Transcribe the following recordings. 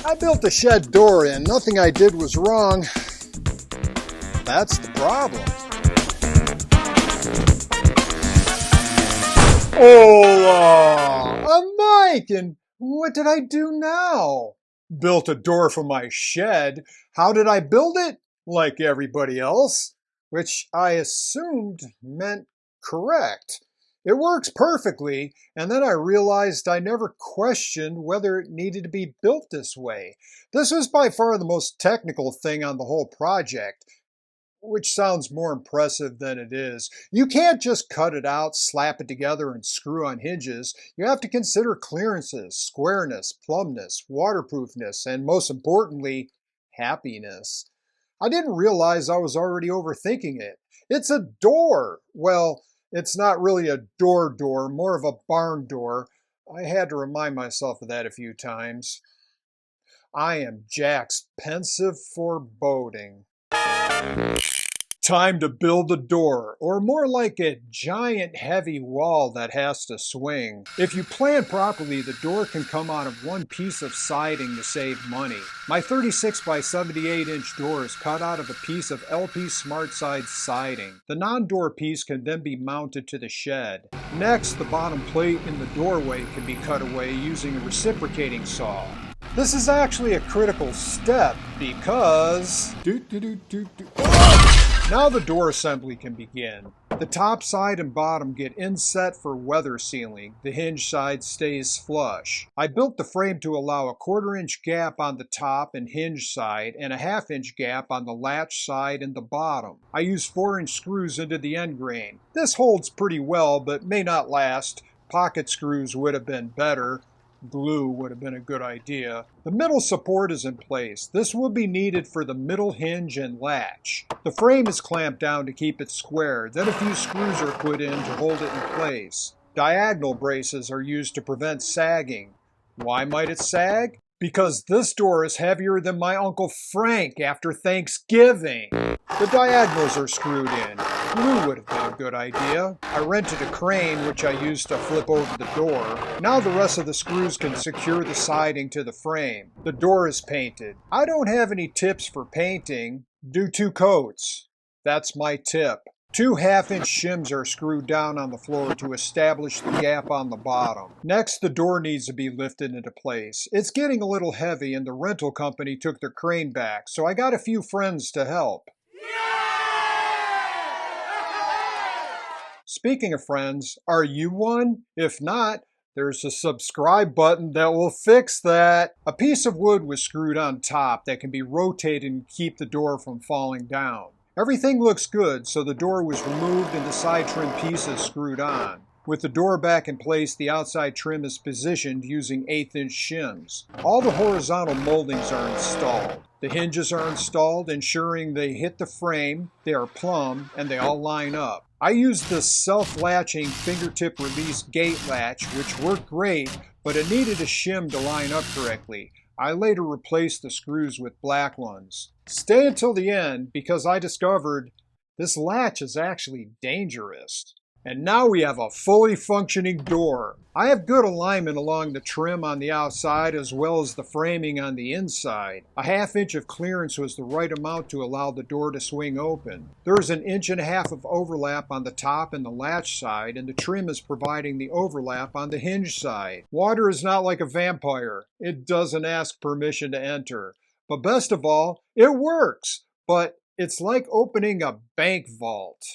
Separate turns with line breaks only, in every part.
I built a shed door and nothing I did was wrong. That's the problem. Oh, a mic! And what did I do now? Built a door for my shed. How did I build it? Like everybody else, which I assumed meant correct. It works perfectly, and then I realized I never questioned whether it needed to be built this way. This was by far the most technical thing on the whole project, which sounds more impressive than it is. You can't just cut it out, slap it together, and screw on hinges. You have to consider clearances, squareness, plumbness, waterproofness, and most importantly, happiness. I didn't realize I was already overthinking it. It's a door. Well, it's not really a door, more of a barn door. I had to remind myself of that a few times. I am Jack's pensive foreboding. Time to build a door, or more like a giant heavy wall that has to swing. If you plan properly, the door can come out of one piece of siding to save money. My 36 by 78 inch door is cut out of a piece of LP SmartSide siding. The non-door piece can then be mounted to the shed. Next, the bottom plate in the doorway can be cut away using a reciprocating saw. This is actually a critical step because... Now the door assembly can begin. The top side and bottom get inset for weather sealing. The hinge side stays flush. I built the frame to allow a 1/4 inch gap on the top and hinge side and a 1/2 inch gap on the latch side and the bottom. I used 4-inch screws into the end grain. This holds pretty well but may not last. Pocket screws would have been better. Glue would have been a good idea. The middle support is in place. This will be needed for the middle hinge and latch. The frame is clamped down to keep it square. Then a few screws are put in to hold it in place. Diagonal braces are used to prevent sagging. Why might it sag? Because this door is heavier than my Uncle Frank after Thanksgiving. The diagonals are screwed in. Glue would have been a good idea. I rented a crane which I used to flip over the door. Now the rest of the screws can secure the siding to the frame. The door is painted. I don't have any tips for painting. Do 2 coats. That's my tip. 2 1/2-inch shims are screwed down on the floor to establish the gap on the bottom. Next, the door needs to be lifted into place. It's getting a little heavy and the rental company took their crane back, so I got a few friends to help. Speaking of friends, are you one? If not, there's a subscribe button that will fix that. A piece of wood was screwed on top that can be rotated and keep the door from falling down. Everything looks good, so the door was removed and the side trim pieces screwed on. With the door back in place, the outside trim is positioned using 1/8-inch shims. All the horizontal moldings are installed. The hinges are installed, ensuring they hit the frame, they are plumb, and they all line up. I used this self-latching fingertip release gate latch, which worked great, but it needed a shim to line up correctly. I later replaced the screws with black ones. Stay until the end because I discovered this latch is actually dangerous. And now we have a fully functioning door. I have good alignment along the trim on the outside as well as the framing on the inside. A 1/2 inch of clearance was the right amount to allow the door to swing open. There is 1.5 inches of overlap on the top and the latch side, and the trim is providing the overlap on the hinge side. Water is not like a vampire. It doesn't ask permission to enter. But best of all, it works. But it's like opening a bank vault.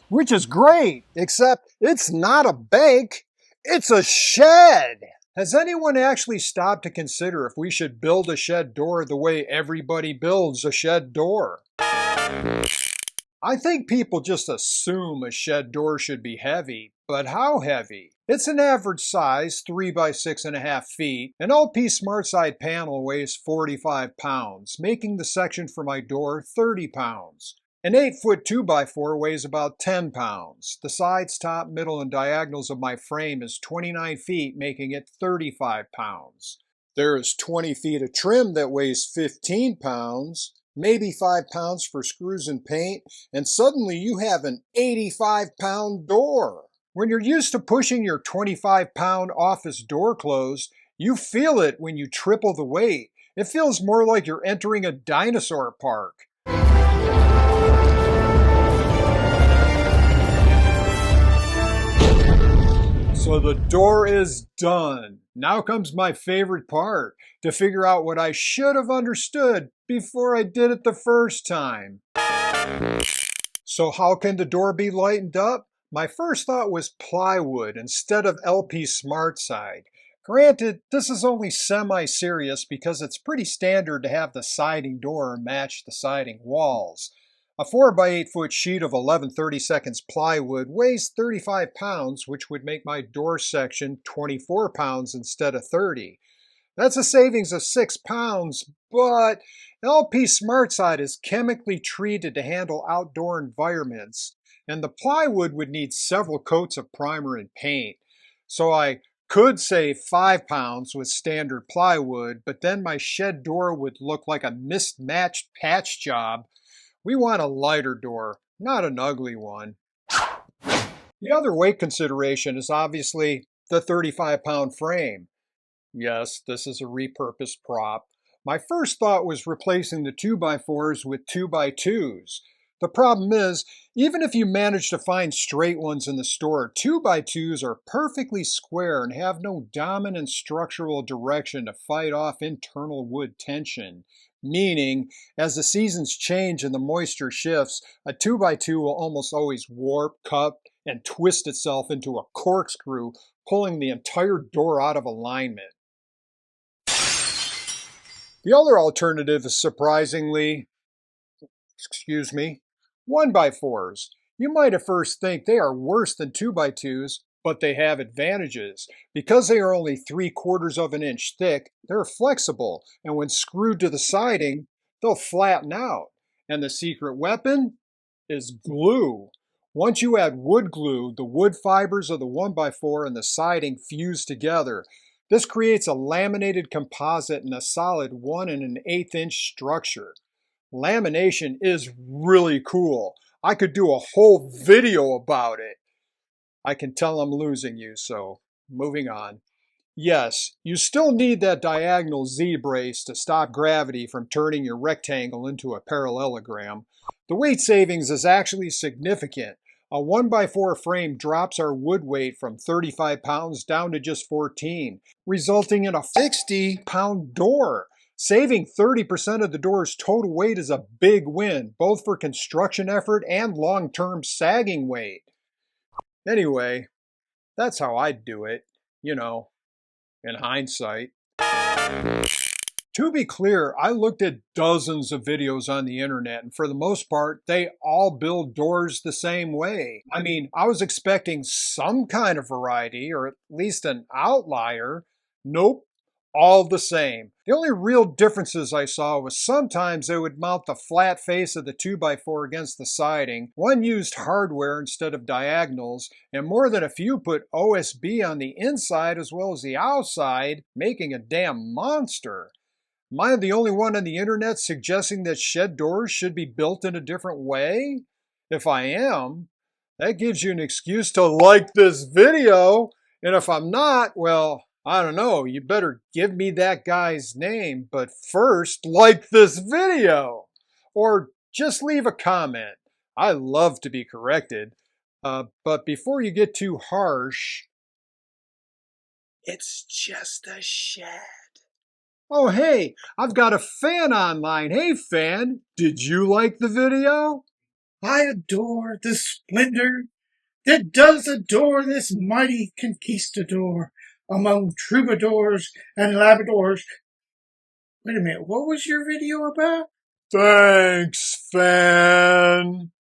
Which is great, except it's not a bank, it's a shed. Has anyone actually stopped to consider if we should build a shed door the way everybody builds a shed door? I think people just assume a shed door should be heavy, but how heavy? It's an average size, 3 by 6.5 feet. An LP SmartSide panel weighs 45 pounds, making the section for my door 30 pounds. An 8-foot 2x4 weighs about 10 pounds. The sides, top, middle, and diagonals of my frame is 29 feet, making it 35 pounds. There is 20 feet of trim that weighs 15 pounds, maybe 5 pounds for screws and paint, and suddenly you have an 85-pound door. When you're used to pushing your 25-pound office door closed, you feel it when you triple the weight. It feels more like you're entering a dinosaur park. So the door is done. Now comes my favorite part, to figure out what I should have understood before I did it the first time. So how can the door be lightened up? My first thought was plywood instead of LP SmartSide. Granted, this is only semi-serious because it's pretty standard to have the siding door match the siding walls. A 4x8 foot sheet of 11/32 plywood weighs 35 pounds, which would make my door section 24 pounds instead of 30. That's a savings of 6 pounds, but LP SmartSide is chemically treated to handle outdoor environments, and the plywood would need several coats of primer and paint. So I could save 5 pounds with standard plywood, but then my shed door would look like a mismatched patch job. We want a lighter door, not an ugly one. The other weight consideration is obviously the 35-pound frame. Yes, this is a repurposed prop. My first thought was replacing the 2x4s with 2x2s. The problem is, even if you manage to find straight ones in the store, 2x2s are perfectly square and have no dominant structural direction to fight off internal wood tension. Meaning, as the seasons change and the moisture shifts, a 2x2 will almost always warp, cup, and twist itself into a corkscrew, pulling the entire door out of alignment. The other alternative is surprisingly, 1x4s. You might at first think they are worse than 2x2s, but they have advantages. Because they are only 3/4 of an inch thick, they're flexible, and when screwed to the siding, they'll flatten out. And the secret weapon is glue. Once you add wood glue, the wood fibers of the 1x4 and the siding fuse together. This creates a laminated composite in a solid 1 1/8 inch structure. Lamination is really cool. I could do a whole video about it. I can tell I'm losing you, so moving on. Yes, you still need that diagonal Z-brace to stop gravity from turning your rectangle into a parallelogram. The weight savings is actually significant. A 1x4 frame drops our wood weight from 35 pounds down to just 14, resulting in a 60-pound door. Saving 30% of the door's total weight is a big win, both for construction effort and long-term sagging weight. Anyway, that's how I'd do it, in hindsight. To be clear, I looked at dozens of videos on the internet, and for the most part, they all build doors the same way. I mean, I was expecting some kind of variety, or at least an outlier. Nope, all the same. The only real differences I saw was sometimes they would mount the flat face of the 2x4 against the siding. One used hardware instead of diagonals, and more than a few put OSB on the inside as well as the outside, making a damn monster. Am I the only one on the internet suggesting that shed doors should be built in a different way? If I am, that gives you an excuse to like this video. And if I'm not, well, I don't know, you better give me that guy's name, but first, like this video. Or just leave a comment. I love to be corrected. But before you get too harsh, it's just a shed. Oh, hey, I've got a fan online. Hey, fan, did you like the video?
I adore the splendor that does adore this mighty conquistador among troubadours and labradors. Wait a minute, what was your video about?
Thanks, fan.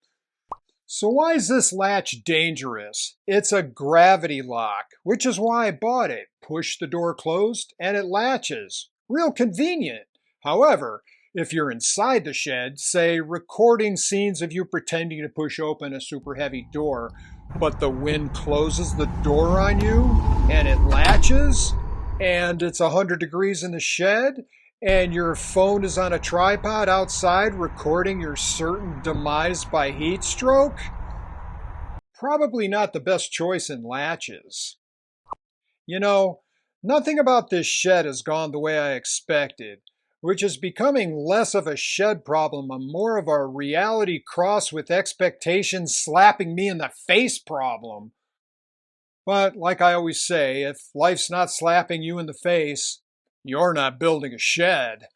So why is this latch dangerous? It's a gravity lock, which is why I bought it. Push the door closed and it latches. Real convenient. However, if you're inside the shed, say recording scenes of you pretending to push open a super heavy door, but the wind closes the door on you and it latches and it's 100 degrees in the shed and your phone is on a tripod outside recording your certain demise by heat stroke, Probably not the best choice in Latches. You know, nothing about this shed has gone the way I expected, which is becoming less of a shed problem and more of a reality cross with expectations slapping me in the face problem. But like I always say, if life's not slapping you in the face, you're not building a shed.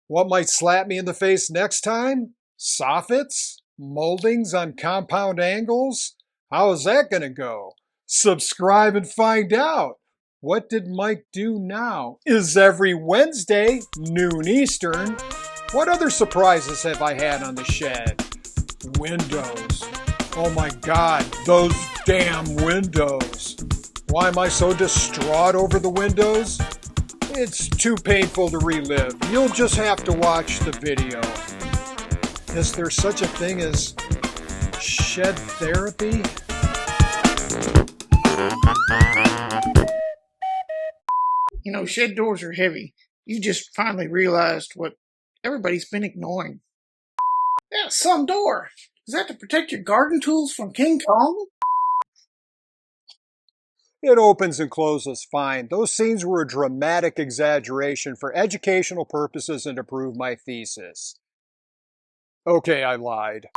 What might slap me in the face next time? Soffits? Moldings on compound angles? How is that going to go? Subscribe and find out. What did Mike do now? Is every Wednesday, noon Eastern. What other surprises have I had on the shed? Windows. Oh my God, those damn windows. Why am I so distraught over the windows? It's too painful to relive. You'll just have to watch the video. Is there such a thing as shed therapy?
You know, shed doors are heavy. You just finally realized what everybody's been ignoring. Yeah, some door. Is that to protect your garden tools from King Kong?
It opens and closes fine. Those scenes were a dramatic exaggeration for educational purposes and to prove my thesis. Okay, I lied.